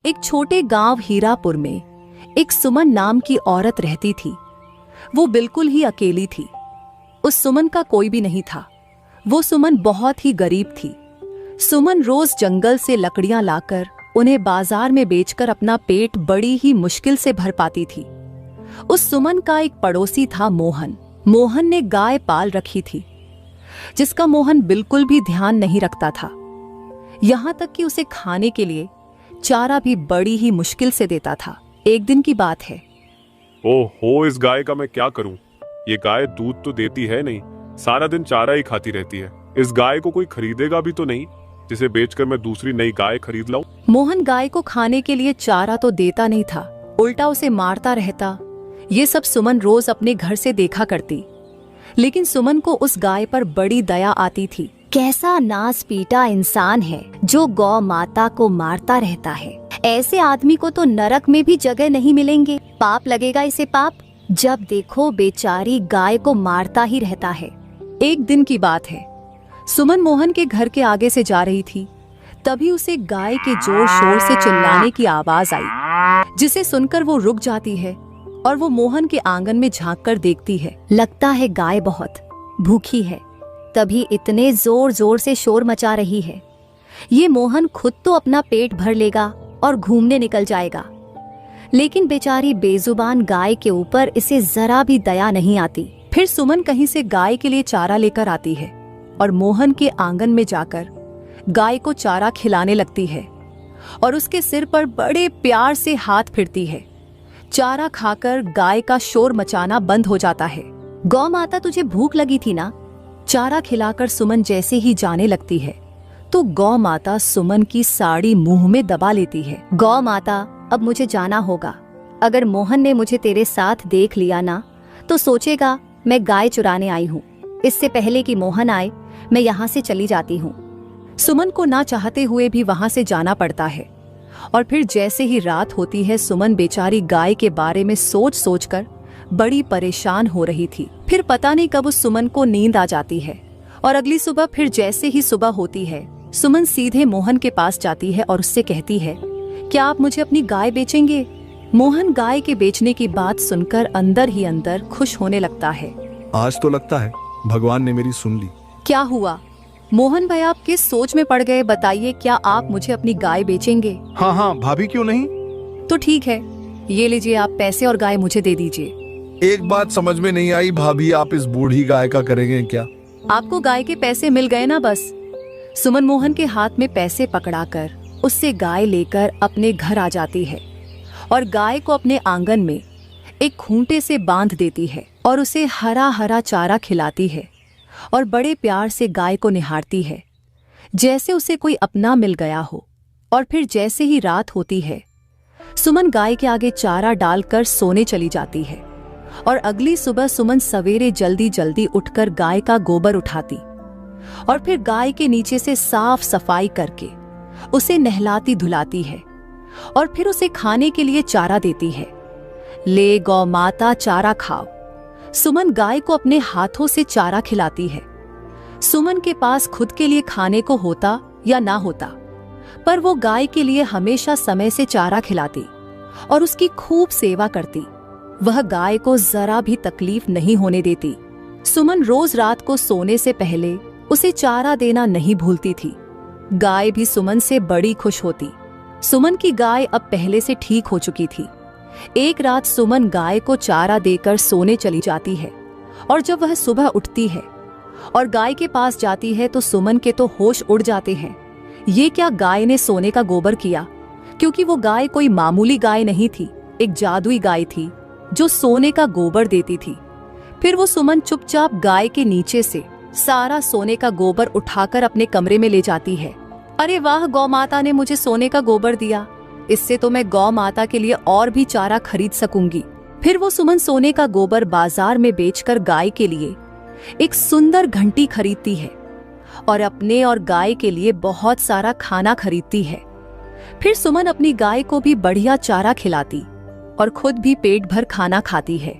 एक छोटे गांव हीरापुर में एक सुमन नाम की औरत रहती थी। वो बिल्कुल ही अकेली थी। उस सुमन का कोई भी नहीं था। वो सुमन बहुत ही गरीब थी। सुमन रोज जंगल से लकड़ियां लाकर उन्हें बाजार में बेचकर अपना पेट बड़ी ही मुश्किल से भर पाती थी। उस सुमन का एक पड़ोसी था मोहन। मोहन ने गाय पाल रखी थी, जिसका मोहन बिल्कुल भी ध्यान नहीं रखता था। यहां तक कि उसे खाने के लिए चारा भी बड़ी ही मुश्किल से देता था। एक दिन की बात है। ओहो, इस गाय का मैं क्या करूं? ये गाय दूध तो देती है नहीं, सारा दिन चारा ही खाती रहती है। इस गाय को कोई खरीदेगा भी तो नहीं, जिसे बेचकर मैं दूसरी नई गाय खरीद लाऊं। मोहन गाय को खाने के लिए चारा तो देता नहीं था, उल्टा उसे मारता रहता। ये सब सुमन रोज अपने घर से देखा करती। लेकिन सुमन को उस गाय पर बड़ी दया आती थी। कैसा नास पीटा इंसान है जो गौ माता को मारता रहता है। ऐसे आदमी को तो नरक में भी जगह नहीं मिलेंगे। पाप लगेगा इसे, पाप। जब देखो बेचारी गाय को मारता ही रहता है। एक दिन की बात है, सुमन मोहन के घर के आगे से जा रही थी। तभी उसे गाय के जोर शोर से चिल्लाने की आवाज आई, जिसे सुनकर वो रुक जाती है और वो मोहन के आंगन में झांक कर देखती है। लगता है गाय बहुत भूखी है, तभी इतने जोर जोर से शोर मचा रही है। ये मोहन खुद तो अपना पेट भर लेगा और घूमने निकल जाएगा, लेकिन बेचारी बेजुबान गाय के ऊपर इसे जरा भी दया नहीं आती। फिर सुमन कहीं से गाय के लिए चारा लेकर आती है और मोहन के आंगन में जाकर गाय को चारा खिलाने लगती है और उसके सिर पर बड़े प्यार से हाथ फिरती है। चारा खाकर गाय का शोर मचाना बंद हो जाता है। गौ माता, तुझे भूख लगी थी ना? चारा खिलाकर सुमन जैसे ही जाने लगती है तो गौ माता सुमन की साड़ी मुंह में दबा लेती है। गौ माता, अब मुझे जाना होगा। अगर मोहन ने मुझे तेरे साथ देख लिया ना तो सोचेगा मैं गाय चुराने आई हूँ। इससे पहले कि मोहन आए मैं यहाँ से चली जाती हूँ। सुमन को ना चाहते हुए भी वहाँ से जाना पड़ता है। और फिर जैसे ही रात होती है, सुमन बेचारी गाय के बारे में सोच सोच कर बड़ी परेशान हो रही थी। फिर पता नहीं कब उस सुमन को नींद आ जाती है और अगली सुबह फिर जैसे ही सुबह होती है, सुमन सीधे मोहन के पास जाती है और उससे कहती है, क्या आप मुझे अपनी गाय बेचेंगे? मोहन गाय के बेचने की बात सुनकर अंदर ही अंदर खुश होने लगता है। आज तो लगता है भगवान ने मेरी सुन ली। क्या हुआ मोहन भाई, आप किस सोच में पड़ गए? बताइए, क्या आप मुझे अपनी गाय बेचेंगे? हाँ, भाभी क्यों नहीं। तो ठीक है, ये लीजिए आप पैसे और गाय मुझे दे दीजिए। एक बात समझ में नहीं आई भाभी, आप इस बूढ़ी गाय का करेंगे क्या? आपको गाय के पैसे मिल गए ना, बस। सुमन मोहन के हाथ में पैसे पकड़ाकर उससे गाय लेकर अपने घर आ जाती है और गाय को अपने आंगन में एक खूंटे से बांध देती है और उसे हरा हरा चारा खिलाती है और बड़े प्यार से गाय को निहारती है, जैसे उसे कोई अपना मिल गया हो। और फिर जैसे ही रात होती है, सुमन गाय के आगे चारा डालकर सोने चली जाती है और अगली सुबह सुमन सवेरे जल्दी जल्दी उठकर गाय का गोबर उठाती और फिर गाय के नीचे से साफ सफाई करके उसे नहलाती धुलाती है और फिर उसे खाने के लिए चारा देती है। ले गौ माता, चारा खाओ। सुमन गाय को अपने हाथों से चारा खिलाती है। सुमन के पास खुद के लिए खाने को होता या ना होता, पर वो गाय के लिए हमेशा समय से चारा खिलाती और उसकी खूब सेवा करती। वह गाय को जरा भी तकलीफ नहीं होने देती। सुमन रोज रात को सोने से पहले उसे चारा देना नहीं भूलती थी। गाय भी सुमन से बड़ी खुश होती। सुमन की गाय अब पहले से ठीक हो चुकी थी। एक रात सुमन गाय को चारा देकर सोने चली जाती है और जब वह सुबह उठती है और गाय के पास जाती है तो सुमन के तो होश उड़ जाते हैं। ये क्या गाय ने सोने का गोबर किया? क्योंकि वो गाय कोई मामूली गाय नहीं थी, एक जादुई गाय थी जो सोने का गोबर देती थी। फिर वो सुमन चुपचाप गाय के नीचे से सारा सोने का गोबर उठाकर अपने कमरे में ले जाती है। अरे वाह, गौ माता ने मुझे सोने का गोबर दिया, इससे तो मैं गौ माता के लिए और भी चारा खरीद सकूंगी। फिर वो सुमन सोने का गोबर बाजार में बेचकर गाय के लिए एक सुंदर घंटी खरीदती है और अपने और गाय के लिए बहुत सारा खाना खरीदती है। फिर सुमन अपनी गाय को भी बढ़िया चारा खिलाती और खुद भी पेट भर खाना खाती है।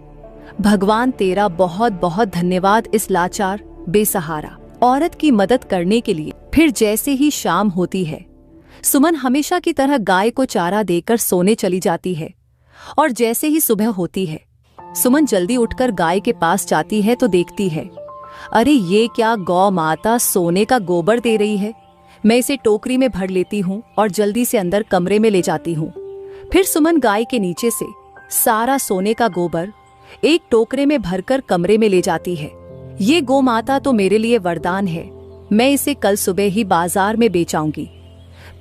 भगवान तेरा बहुत बहुत धन्यवाद इस लाचार बेसहारा औरत की मदद करने के लिए। फिर जैसे ही शाम होती है, सुमन हमेशा की तरह गाय को चारा देकर सोने चली जाती है और जैसे ही सुबह होती है सुमन जल्दी उठकर गाय के पास जाती है तो देखती है, अरे ये क्या गौ माता सोने का गोबर दे रही है। मैं इसे टोकरी में भर लेती हूँ और जल्दी से अंदर कमरे में ले जाती हूँ। फिर सुमन गाय के नीचे से सारा सोने का गोबर एक टोकरे में भरकर कमरे में ले जाती है। ये गौ माता तो मेरे लिए वरदान है, मैं इसे कल सुबह ही बाजार में बेच आऊंगी।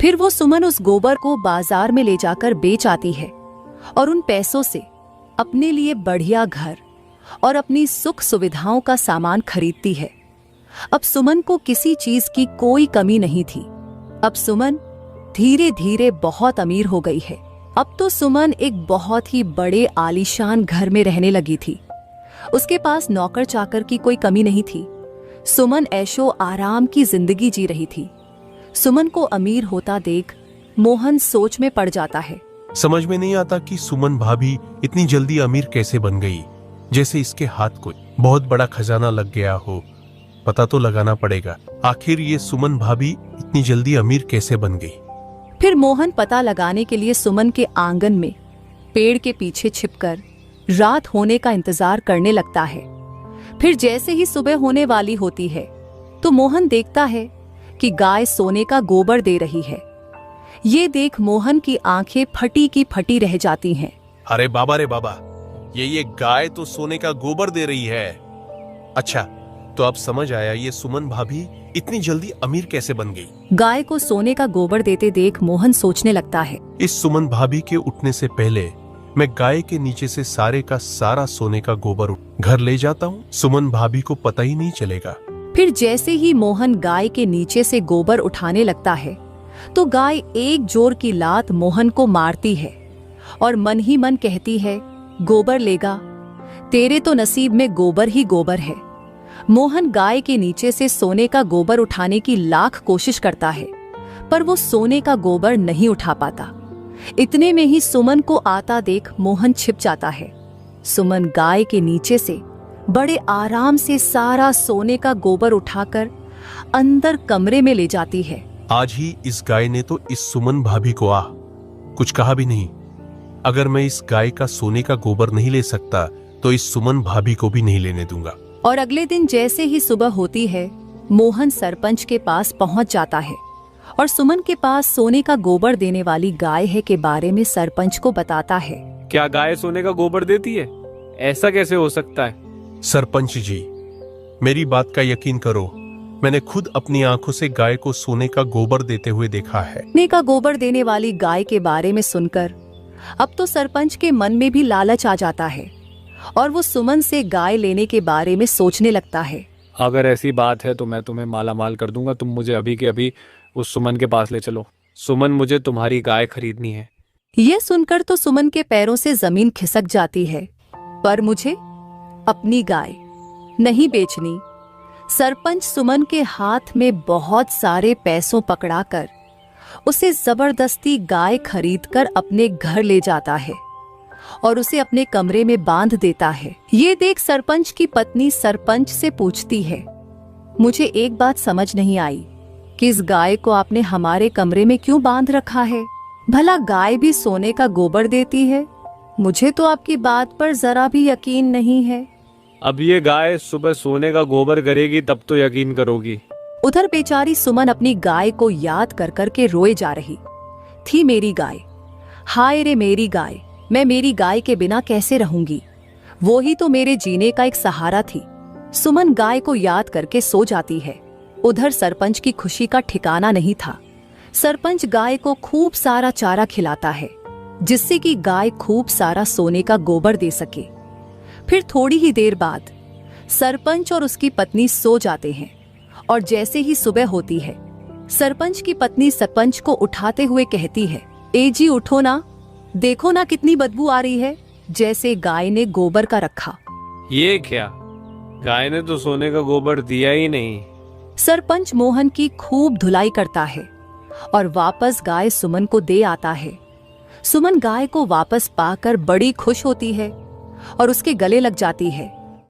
फिर वो सुमन उस गोबर को बाजार में ले जाकर बेच आती है और उन पैसों से अपने लिए बढ़िया घर और अपनी सुख सुविधाओं का सामान खरीदती है। अब सुमन को किसी चीज की कोई कमी नहीं थी। अब सुमन धीरे धीरे बहुत अमीर हो गई है। अब तो सुमन एक बहुत ही बड़े आलीशान घर में रहने लगी थी। उसके पास नौकर चाकर की कोई कमी नहीं थी। सुमन ऐशो आराम की जिंदगी जी रही थी। सुमन को अमीर होता देख मोहन सोच में पड़ जाता है। समझ में नहीं आता कि सुमन भाभी इतनी जल्दी अमीर कैसे बन गई, जैसे इसके हाथ को बहुत बड़ा खजाना लग गया हो। पता तो लगाना पड़ेगा, आखिर ये सुमन भाभी इतनी जल्दी अमीर कैसे बन गई। फिर मोहन पता लगाने के लिए सुमन के आंगन में पेड़ के पीछे छिपकर रात होने का इंतजार करने लगता है। फिर जैसे ही सुबह होने वाली होती है तो मोहन देखता है कि गाय सोने का गोबर दे रही है। ये देख मोहन की आंखें फटी की फटी रह जाती हैं। अरे बाबा रे बाबा, ये गाय तो सोने का गोबर दे रही है। अच्छा, तो अब समझ आया ये सुमन भाभी इतनी जल्दी अमीर कैसे बन गई। गाय को सोने का गोबर देते देख मोहन सोचने लगता है, इस सुमन भाभी के उठने से पहले मैं गाय के नीचे से सारे का सारा सोने का गोबर घर ले जाता हूँ, सुमन भाभी को पता ही नहीं चलेगा। फिर जैसे ही मोहन गाय के नीचे से गोबर उठाने लगता है तो गाय एक जोर की लात मोहन को मारती है और मन ही मन कहती है, गोबर लेगा, तेरे तो नसीब में गोबर ही गोबर है। मोहन गाय के नीचे से सोने का गोबर उठाने की लाख कोशिश करता है पर वो सोने का गोबर नहीं उठा पाता। इतने में ही सुमन को आता देख मोहन छिप जाता है। सुमन गाय के नीचे से बड़े आराम से सारा सोने का गोबर उठाकर अंदर कमरे में ले जाती है। आज ही इस गाय ने तो इस सुमन भाभी को कुछ कहा भी नहीं। अगर मैं इस गाय का सोने का गोबर नहीं ले सकता तो इस सुमन भाभी को भी नहीं लेने दूंगा। और अगले दिन जैसे ही सुबह होती है मोहन सरपंच के पास पहुंच जाता है और सुमन के पास सोने का गोबर देने वाली गाय है के बारे में सरपंच को बताता है। क्या गाय सोने का गोबर देती है? ऐसा कैसे हो सकता है? सरपंच जी, मेरी बात का यकीन करो, मैंने खुद अपनी आंखों से गाय को सोने का गोबर देते हुए देखा है। सोने का गोबर देने वाली गाय के बारे में सुनकर अब तो सरपंच के मन में भी लालच आ जाता है और वो सुमन से गाय लेने के बारे में सोचने लगता है। अगर ऐसी बात है तो मैं तुम्हें माला माल कर दूंगा। तुम मुझे अभी के अभी उस सुमन के पास ले चलो। सुमन, मुझे तुम्हारी गाय खरीदनी है। यह सुनकर तो सुमन के पैरों से जमीन खिसक जाती है, पर मुझे अपनी गाय नहीं बेचनी। सरपंच सुमन के हाथ में बहुत सारे पैसों पकड़ाकर उसे जबरदस्ती गाय खरीदकर अपने घर ले जाता है और उसे अपने कमरे में बांध देता है। ये देख सरपंच की पत्नी सरपंच से पूछती है, मुझे एक बात समझ नहीं आई कि इस गाय को आपने हमारे कमरे में क्यों बांध रखा है? भला गाय भी सोने का गोबर देती है? मुझे तो आपकी बात पर जरा भी यकीन नहीं है। अब ये गाय सुबह सोने का गोबर करेगी तब तो यकीन करोगी। उधर बेचारी सुमन अपनी गाय को याद कर कर के रोए जा रही थी। मेरी गाय, हाय रे मेरी गाय, मैं मेरी गाय के बिना कैसे रहूंगी? वो ही तो मेरे जीने का एक सहारा थी। सुमन गाय को याद करके सो जाती है। उधर सरपंच की खुशी का ठिकाना नहीं था। सरपंच गाय को खूब सारा चारा खिलाता है जिससे कि गाय खूब सारा सोने का गोबर दे सके। फिर थोड़ी ही देर बाद सरपंच और उसकी पत्नी सो जाते हैं और जैसे ही सुबह होती है सरपंच की पत्नी सरपंच को उठाते हुए कहती है, ए जी उठो ना, देखो ना कितनी बदबू आ रही है, जैसे गाय ने गोबर का रखा। ये क्या? गाय ने तो सोने का गोबर दिया ही नहीं। सरपंच मोहन की खूब धुलाई करता है और वापस गाय सुमन को दे आता है। सुमन गाय को वापस पाकर बड़ी खुश होती है और उसके गले लग जाती है।